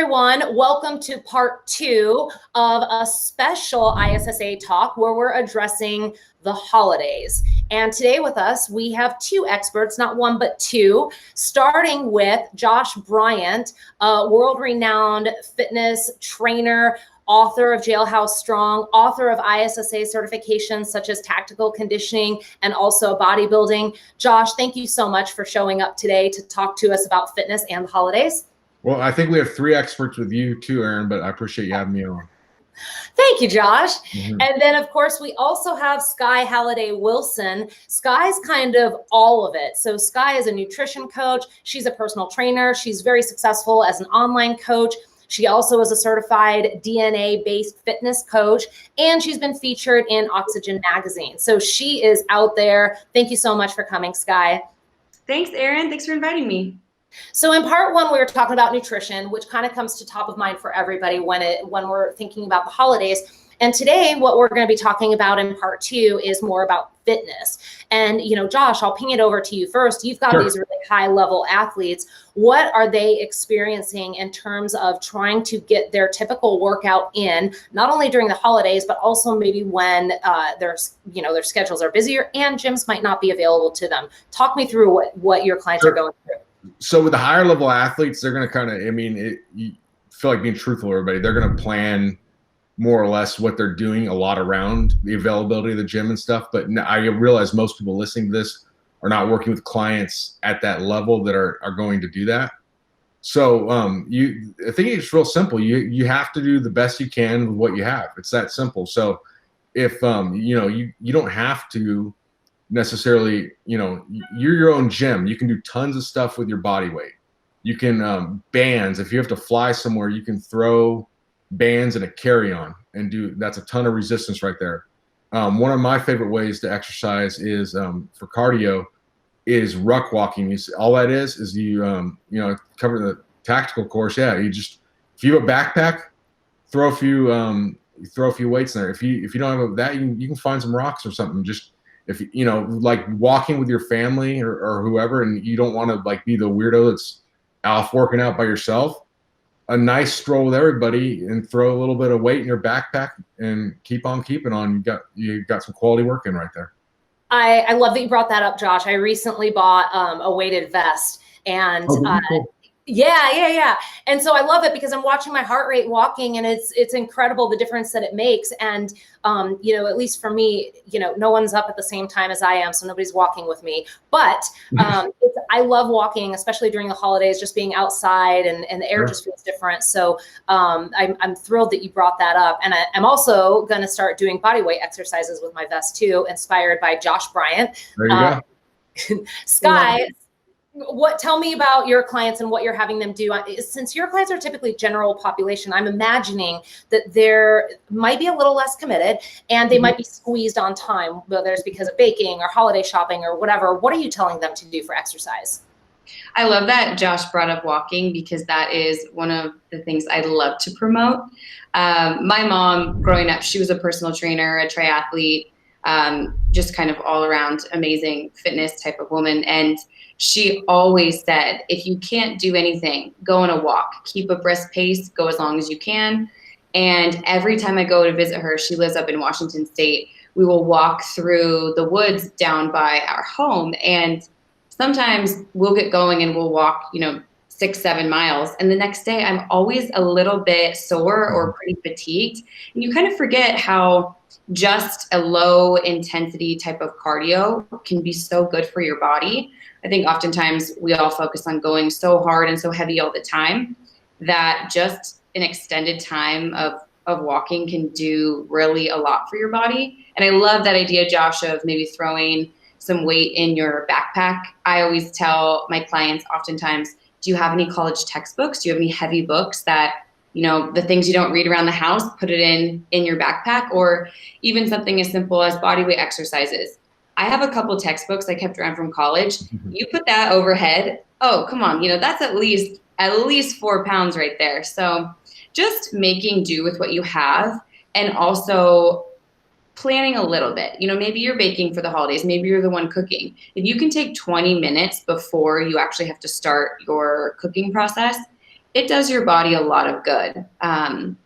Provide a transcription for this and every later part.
everyone. Welcome to part 2 of a special ISSA talk where we're addressing the holidays. And today with us, we have 2 experts, not 1, but 2, starting with Josh Bryant, a world-renowned fitness trainer, author of Jailhouse Strong, author of ISSA certifications such as tactical conditioning and also bodybuilding. Josh, thank you so much for showing up today to talk to us about fitness and the holidays. Well, I think we have 3 experts with you too, Aaron, but I appreciate you having me on. Thank you, Josh. And then, of course, we also have Skye Halliday-Wilson. Skye's kind of all of it. So Skye is a nutrition coach. She's a personal trainer. She's very successful as an online coach. She also is a certified DNA-based fitness coach, and she's been featured in Oxygen magazine. So she is out there. Thank you so much for coming, Skye. Thanks, Aaron. Thanks for inviting me. So in part 1, we were talking about nutrition, which kind of comes to top of mind for everybody when we're thinking about the holidays. And today, what we're going to be talking about in part 2 is more about fitness. And, you know, Josh, I'll ping it over to you first. You've got these really high level athletes. What are they experiencing in terms of trying to get their typical workout in, not only during the holidays, but also maybe when their schedules are busier and gyms might not be available to them? Talk me through what your clients are going through. So with the higher level athletes, they're going to kind of, you feel like being truthful with everybody, they're going to plan more or less what they're doing a lot around the availability of the gym and stuff. But I realize most people listening to this are not working with clients at that level that are going to do that. So I think it's real simple. You have to do the best you can with what you have. It's that simple. So if, you don't have to necessarily, you're your own gym. You can do tons of stuff with your body weight. You can bands. If you have to fly somewhere, you can throw bands and a carry-on and that's a ton of resistance right there. One of my favorite ways to exercise is for cardio is ruck walking. All that is you cover the tactical course. Yeah, if you have a backpack, throw a few weights in there. If you don't have that, you can find some rocks or something. Just if like walking with your family or whoever, and you don't want to like be the weirdo that's off working out by yourself, a nice stroll with everybody and throw a little bit of weight in your backpack and keep on keeping on. You got some quality work in right there. I love that you brought that up, Josh. I recently bought a weighted vest, and cool. Yeah. And so I love it because I'm watching my heart rate walking, and it's incredible the difference that it makes. And, at least for me, no one's up at the same time as I am, so nobody's walking with me. But I love walking, especially during the holidays, just being outside and the air just feels different. So I'm thrilled that you brought that up. And I'm also going to start doing body weight exercises with my vest too, inspired by Josh Bryant. There you go. Skye, tell me about your clients and what you're having them do. Since your clients are typically general population, I'm imagining that they're might be a little less committed and they might be squeezed on time, whether it's because of baking or holiday shopping or whatever. What are you telling them to do for exercise? I love that Josh brought up walking because that is one of the things I love to promote. My mom, growing up, she was a personal trainer, a triathlete, just kind of all around amazing fitness type of woman. And she always said, if you can't do anything, go on a walk, keep a brisk pace, go as long as you can. And every time I go to visit her, she lives up in Washington State, we will walk through the woods down by our home. And sometimes we'll get going and we'll walk, 6-7 miles. And the next day I'm always a little bit sore or pretty fatigued. And you kind of forget how just a low intensity type of cardio can be so good for your body. I think oftentimes we all focus on going so hard and so heavy all the time that just an extended time of walking can do really a lot for your body. And I love that idea, Josh, of maybe throwing some weight in your backpack. I always tell my clients oftentimes, do you have any college textbooks? Do you have any heavy books that, the things you don't read around the house, put it in your backpack, or even something as simple as body weight exercises. I have a couple textbooks I kept around from college. You put that overhead. Oh, come on. That's at least 4 pounds right there. So just making do with what you have and also planning a little bit. Maybe you're baking for the holidays. Maybe you're the one cooking. If you can take 20 minutes before you actually have to start your cooking process it does your body a lot of good. And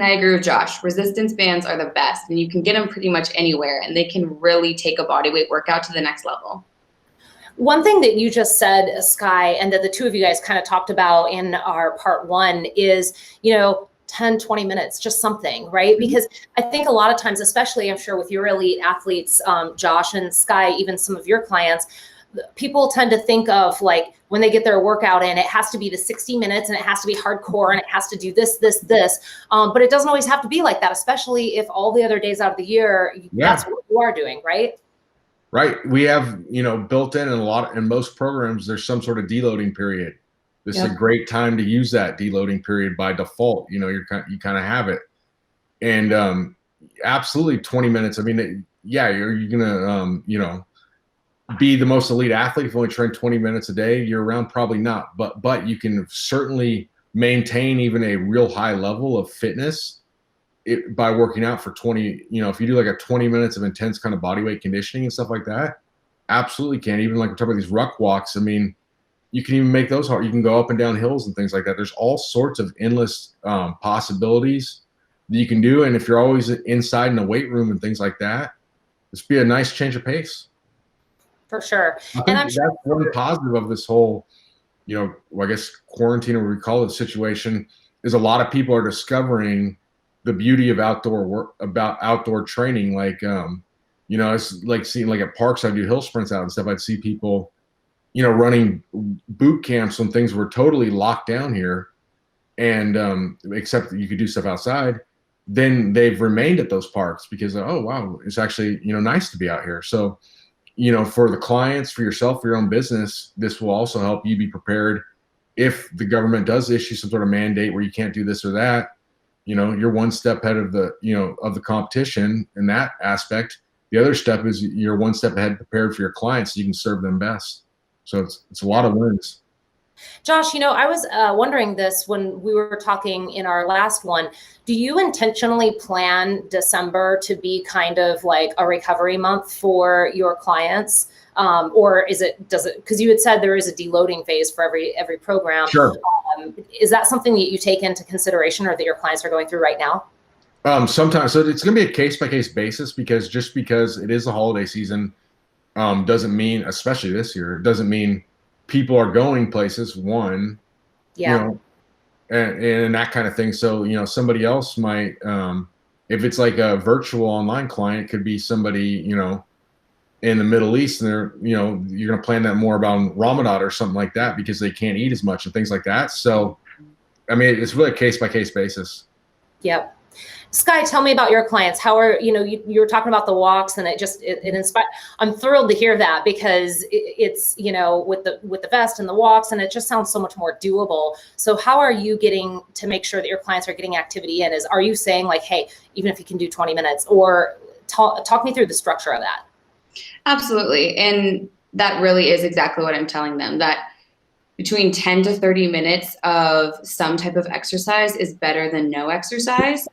I agree with Josh. Resistance bands are the best, and you can get them pretty much anywhere, and they can really take a body weight workout to the next level. One thing that you just said, Skye, and that the two of you guys kind of talked about in our part one is, 10, 20 minutes, just something, right? Because I think a lot of times, especially I'm sure with your elite athletes, Josh and Skye, even some of your clients, people tend to think of like when they get their workout in, it has to be the 60 minutes and it has to be hardcore and it has to do this. But it doesn't always have to be like that, especially if all the other days out of the year, that's what you are doing, right? Right. We have, built in in most programs, there's some sort of deloading period. This is a great time to use that deloading period by default. You kind of have it. And absolutely 20 minutes. I mean, you're going to, be the most elite athlete if you only train 20 minutes a day year round. Probably not. But you can certainly maintain even a real high level of fitness by working out for 20, if you do like a 20 minutes of intense kind of body weight conditioning and stuff like that, absolutely can. Even like we're talking about these ruck walks. I mean, you can even make those hard. You can go up and down hills and things like that. There's all sorts of endless possibilities that you can do. And if you're always inside in a weight room and things like that, this would be a nice change of pace. For sure. And I'm sure that's one positive of this whole, I guess quarantine, or we call it, situation, is a lot of people are discovering the beauty of outdoor work, about outdoor training. Like, it's like seeing, like at parks, I do hill sprints out and stuff. I'd see people, running boot camps when things were totally locked down here, and except that you could do stuff outside. Then they've remained at those parks because, oh wow, it's actually nice to be out here. So, for the clients, for yourself, for your own business, this will also help you be prepared if the government does issue some sort of mandate where you can't do this or that. You're one step ahead of the competition in that aspect. The other step is you're one step ahead, prepared for your clients so you can serve them best. So it's a lot of wins. Josh, I was wondering this when we were talking in our last one. Do you intentionally plan December to be kind of like a recovery month for your clients? Or does it, because you had said there is a deloading phase for every program. Sure. Is that something that you take into consideration or that your clients are going through right now? Sometimes. So it's going to be a case-by-case basis, because just because it is the holiday season doesn't mean, especially this year, it doesn't mean people are going places, one, and that kind of thing. So, somebody else might, if it's like a virtual online client, it could be somebody, in the Middle East, and they're, you're going to plan that more about Ramadan or something like that because they can't eat as much and things like that. So, I mean, it's really a case-by-case basis. Yep. Skye, tell me about your clients. How are, you were talking about the walks, and it inspired. I'm thrilled to hear that, because it's, with the vest and the walks, and it just sounds so much more doable. So how are you getting to make sure that your clients are getting activity in? Are you saying like, hey, even if you can do 20 minutes, or talk me through the structure of that? Absolutely. And that really is exactly what I'm telling them, that between 10 to 30 minutes of some type of exercise is better than no exercise.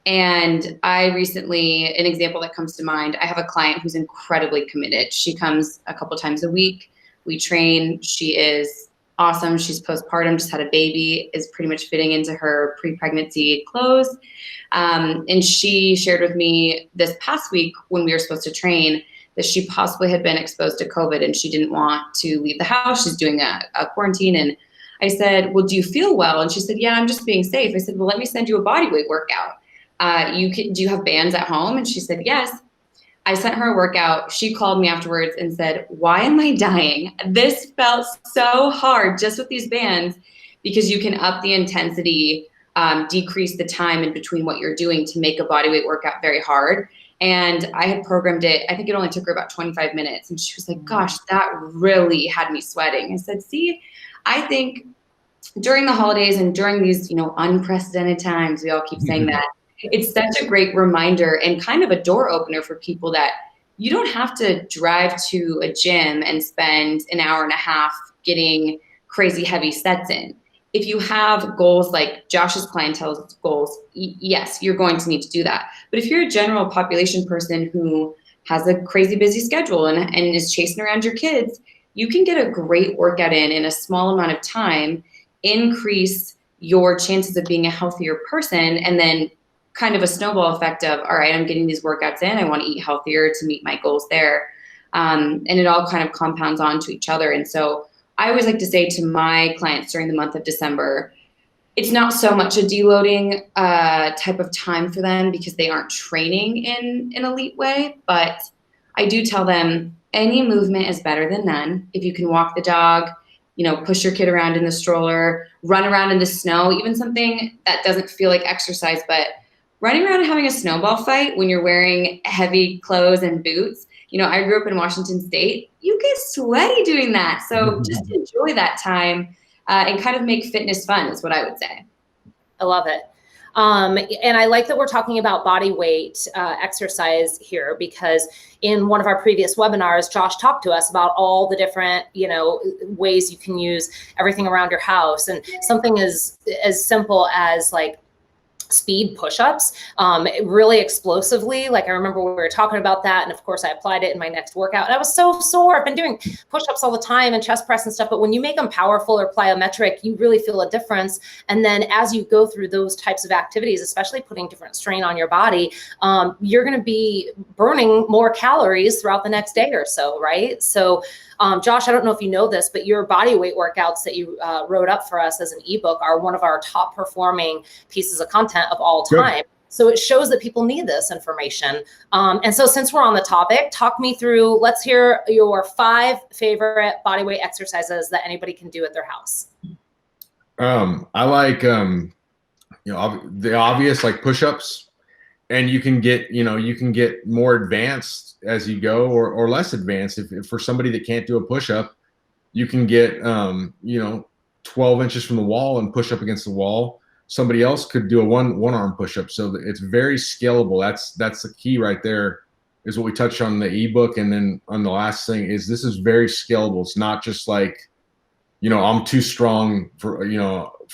And I recently, an example that comes to mind, I have a client who's incredibly committed. She comes a couple times a week. We train. She is awesome. She's postpartum, just had a baby, is pretty much fitting into her pre-pregnancy clothes. And she shared with me this past week when we were supposed to train that she possibly had been exposed to COVID and she didn't want to leave the house. She's doing a quarantine. And I said, well, do you feel well? And she said, yeah, I'm just being safe. I said, well, let me send you a bodyweight workout. Do you have bands at home? And she said, yes. I sent her a workout. She called me afterwards and said, why am I dying? This felt so hard just with these bands, because you can up the intensity, decrease the time in between what you're doing to make a bodyweight workout very hard. And I had programmed it. I think it only took her about 25 minutes. And she was like, gosh, that really had me sweating. I said, see, I think during the holidays and during these, unprecedented times, we all keep saying that, it's such a great reminder and kind of a door opener for people that you don't have to drive to a gym and spend an hour and a half getting crazy heavy sets in. If you have goals like Josh's clientele's goals, yes, you're going to need to do that. But if you're a general population person who has a crazy busy schedule and is chasing around your kids, you can get a great workout in a small amount of time, increase your chances of being a healthier person, and then kind of a snowball effect of, all right, I'm getting these workouts in, I want to eat healthier to meet my goals there. And it all kind of compounds onto each other. And so I always like to say to my clients during the month of December, it's not so much a deloading type of time for them because they aren't training in an elite way, but I do tell them any movement is better than none. If you can walk the dog, push your kid around in the stroller, run around in the snow, even something that doesn't feel like exercise, but running around and having a snowball fight when you're wearing heavy clothes and boots. I grew up in Washington State. You get sweaty doing that. So just enjoy that time and kind of make fitness fun is what I would say. I love it. And I like that we're talking about body weight exercise here, because in one of our previous webinars, Josh talked to us about all the different, ways you can use everything around your house, and something as simple as like speed push-ups, really explosively. Like I remember we were talking about that, and of course I applied it in my next workout, and I was so sore. I've been doing push-ups all the time and chest press and stuff, but when you make them powerful or plyometric, you really feel a difference. And then as you go through those types of activities, especially putting different strain on your body, you're going to be burning more calories throughout the next day or so, right? So Josh, I don't know if you know this, but your body weight workouts that you wrote up for us as an ebook are one of our top performing pieces of content of all time. Good. So it shows that people need this information. And so since we're on the topic, talk me through, let's hear your 5 favorite body weight exercises that anybody can do at their house. I like, the obvious, like push-ups, and you can get more advanced as you go, or less advanced. If for somebody that can't do a push-up, you can get 12 inches from the wall and push up against the wall. Somebody else could do a one arm push-up. So it's very scalable. That's the key right there, is what we touched on in the ebook. And then on the last thing is, this is very scalable. It's not just like, I'm too strong for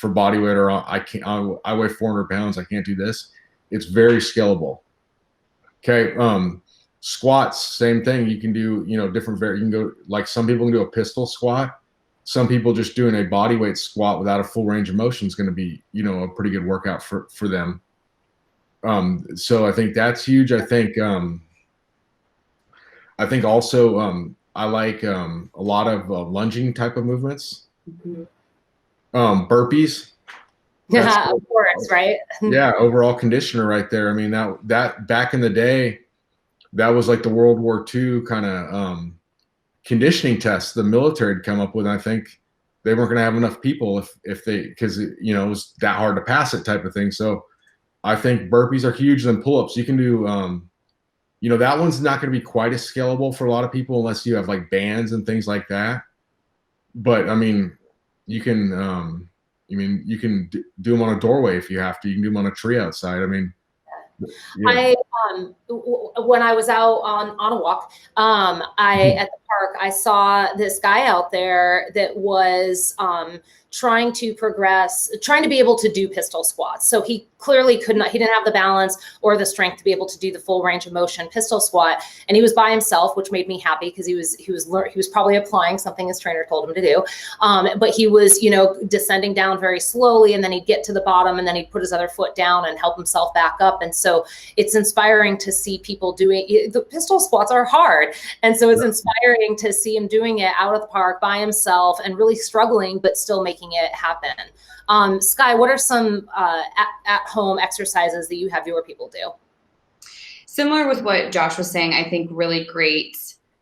body weight, or I weigh 400 pounds, I can't do this. It's very scalable. Okay. Squats, same thing. You can do, different, you can go, like some people can do a pistol squat. Some people just doing a body weight squat without a full range of motion is going to be, a pretty good workout for them. So I think that's huge. I think also, I like a lot of lunging type of movements. Mm-hmm. Burpees. Yeah, of course, right? Yeah, overall conditioner right there. I mean, that back in the day, that was like the World War II kind of conditioning test the military had come up with. I think they weren't going to have enough people because it was that hard to pass it type of thing. So I think burpees are huge. Then pull-ups, you can do, that one's not going to be quite as scalable for a lot of people unless you have like bands and things like that. But I mean, you can, you can do them on a doorway if you have to. You can do them on a tree outside. I mean, yeah. When I was out on a walk, at the park, I saw this guy out there that was trying to be able to do pistol squats. So he clearly he didn't have the balance or the strength to be able to do the full range of motion pistol squat. And he was by himself, which made me happy, because he was probably applying something his trainer told him to do. But he was, descending down very slowly, and then he'd get to the bottom, and then he'd put his other foot down and help himself back up. And so it's inspiring to see people doing the pistol squats are hard. And so it's inspiring to see him doing it out at the park by himself and really struggling, but still making it happen. Skye, what are some at-home exercises that you have your people do? Similar with what Josh was saying, I think really great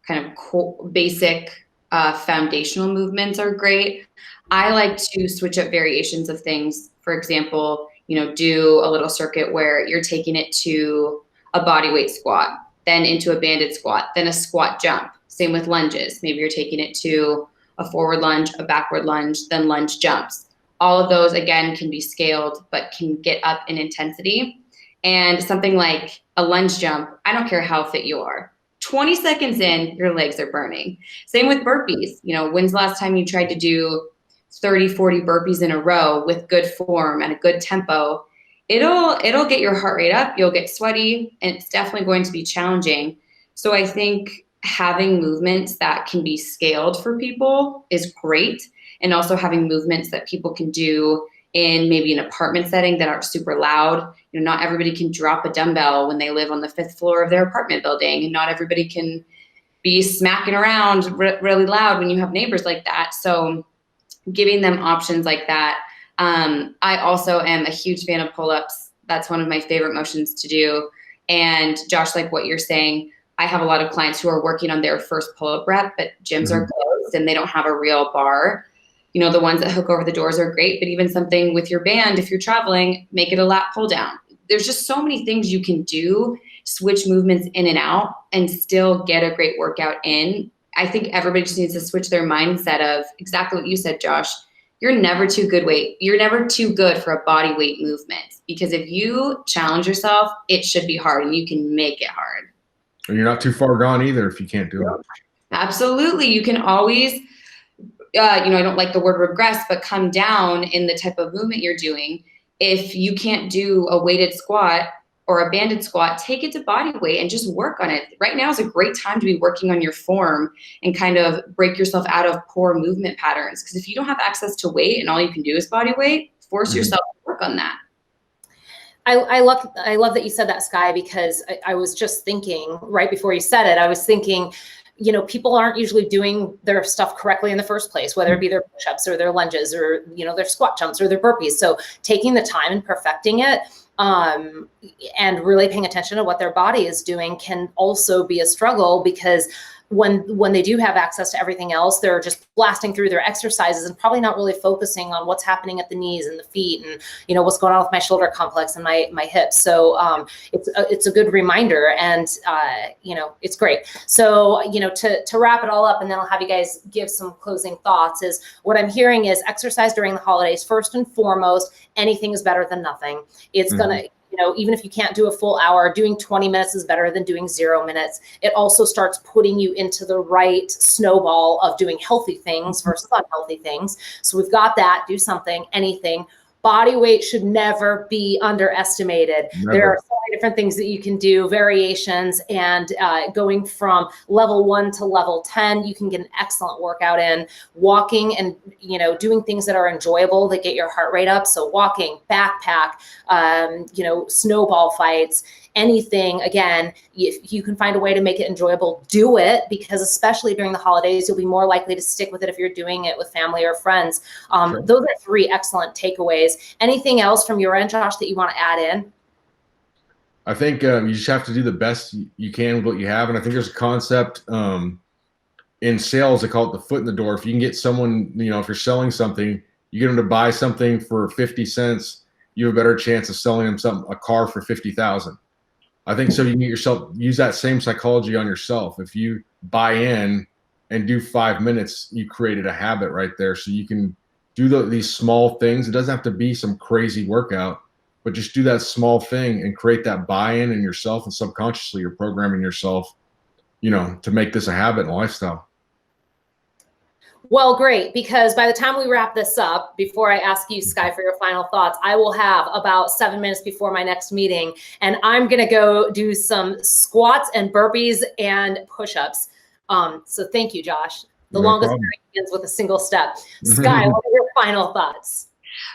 kind of basic foundational movements are great. I like to switch up variations of things. For example, do a little circuit where you're taking it to a body weight squat, then into a banded squat, then a squat jump. Same with lunges. Maybe you're taking it to a forward lunge, a backward lunge, then lunge jumps. All of those, again, can be scaled, but can get up in intensity. And something like a lunge jump, I don't care how fit you are. 20 seconds in, your legs are burning. Same with burpees. When's the last time you tried to do 30, 40 burpees in a row with good form and a good tempo? It'll get your heart rate up. You'll get sweaty, and it's definitely going to be challenging. So I think having movements that can be scaled for people is great. And also having movements that people can do in maybe an apartment setting that aren't super loud. You know, not everybody can drop a dumbbell when they live on the 5th floor of their apartment building, and not everybody can be smacking around really loud when you have neighbors like that. So giving them options like that. I also am a huge fan of pull-ups. That's one of my favorite motions to do. And Josh, like what you're saying, I have a lot of clients who are working on their first pull-up rep, but gyms are closed and they don't have a real bar. You know, the ones that hook over the doors are great, but even something with your band, if you're traveling, make it a lat pull down. There's just so many things you can do, switch movements in and out, and still get a great workout in. I think everybody just needs to switch their mindset of exactly what you said, Josh. You're never too good You're never too good for a body weight movement, because if you challenge yourself, it should be hard and you can make it hard. And you're not too far gone either if you can't do it. Absolutely. You can always, I don't like the word regress, but come down in the type of movement you're doing. If you can't do a weighted squat or a banded squat, take it to body weight and just work on it. Right now is a great time to be working on your form and kind of break yourself out of poor movement patterns. Because if you don't have access to weight and all you can do is body weight, force yourself to work on that. I love that you said that, Skye, because I was just thinking right before you said it, I was thinking, people aren't usually doing their stuff correctly in the first place, whether it be their push-ups or their lunges or, their squat jumps or their burpees. So taking the time and perfecting it, and really paying attention to what their body is doing can also be a struggle, because when they do have access to everything else, they're just blasting through their exercises and probably not really focusing on what's happening at the knees and the feet and, what's going on with my shoulder complex and my hips. So it's a good reminder, and, it's great. So, to wrap it all up, and then I'll have you guys give some closing thoughts, is what I'm hearing is exercise during the holidays. First and foremost, anything is better than nothing. It's gonna, even if you can't do a full hour, doing 20 minutes is better than doing 0 minutes. It also starts putting you into the right snowball of doing healthy things versus unhealthy things. So we've got that, do something, anything. Body weight should never be underestimated. Never. There are so many different things that you can do, variations, and going from level 1 to level 10, you can get an excellent workout in. Walking and, doing things that are enjoyable that get your heart rate up. So walking, backpack, snowball fights, anything. Again, if you can find a way to make it enjoyable, do it, because especially during the holidays, you'll be more likely to stick with it if you're doing it with family or friends. Sure. Those are 3 excellent takeaways. Anything else from your end, Josh, that you want to add in? I think you just have to do the best you can with what you have. And I think there's a concept in sales, they call it the foot in the door. If you can get someone, if you're selling something, you get them to buy something for 50 cents, you have a better chance of selling them a car for 50,000. I think so. You need use that same psychology on yourself. If you buy in and do 5 minutes, you created a habit right there. So you can do these small things. It doesn't have to be some crazy workout, but just do that small thing and create that buy-in in yourself, and subconsciously you're programming yourself, to make this a habit and lifestyle. Well, great, because by the time we wrap this up, before I ask you, Skye, for your final thoughts, I will have about 7 minutes before my next meeting, and I'm going to go do some squats and burpees and push-ups. So thank you, Josh. The longest journey begins with a single step. Skye, what are your final thoughts?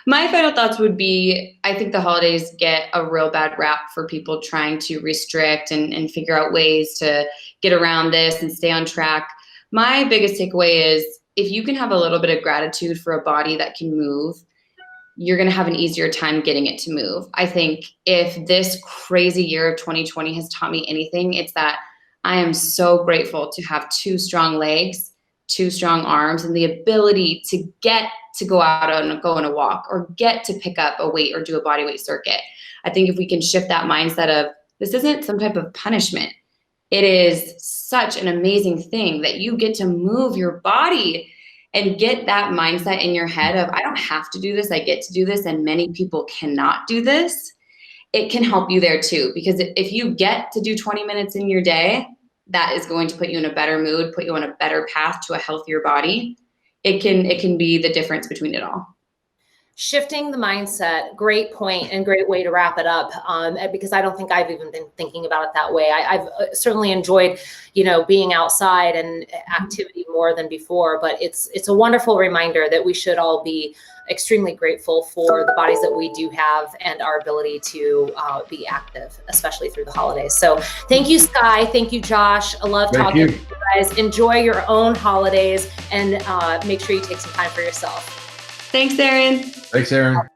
My final thoughts would be, I think the holidays get a real bad rap for people trying to restrict and figure out ways to get around this and stay on track. My biggest takeaway is, if you can have a little bit of gratitude for a body that can move, you're going to have an easier time getting it to move. I think if this crazy year of 2020 has taught me anything, it's that I am so grateful to have 2 strong legs, 2 strong arms, and the ability to get to go out and go on a walk, or get to pick up a weight or do a body weight circuit. I think if we can shift that mindset of, this isn't some type of punishment. It is such an amazing thing that you get to move your body, and get that mindset in your head of, I don't have to do this, I get to do this, and many people cannot do this. It can help you there too, because if you get to do 20 minutes in your day, that is going to put you in a better mood, put you on a better path to a healthier body. It can be the difference between it all. Shifting the mindset, great point and great way to wrap it up, because I don't think I've even been thinking about it that way. I've certainly enjoyed, being outside and activity more than before, but it's a wonderful reminder that we should all be extremely grateful for the bodies that we do have and our ability to be active, especially through the holidays. So thank you, Skye. Thank you, Josh. I love talking to you guys. Enjoy your own holidays and make sure you take some time for yourself. Thanks, Erin. Thanks, Erin.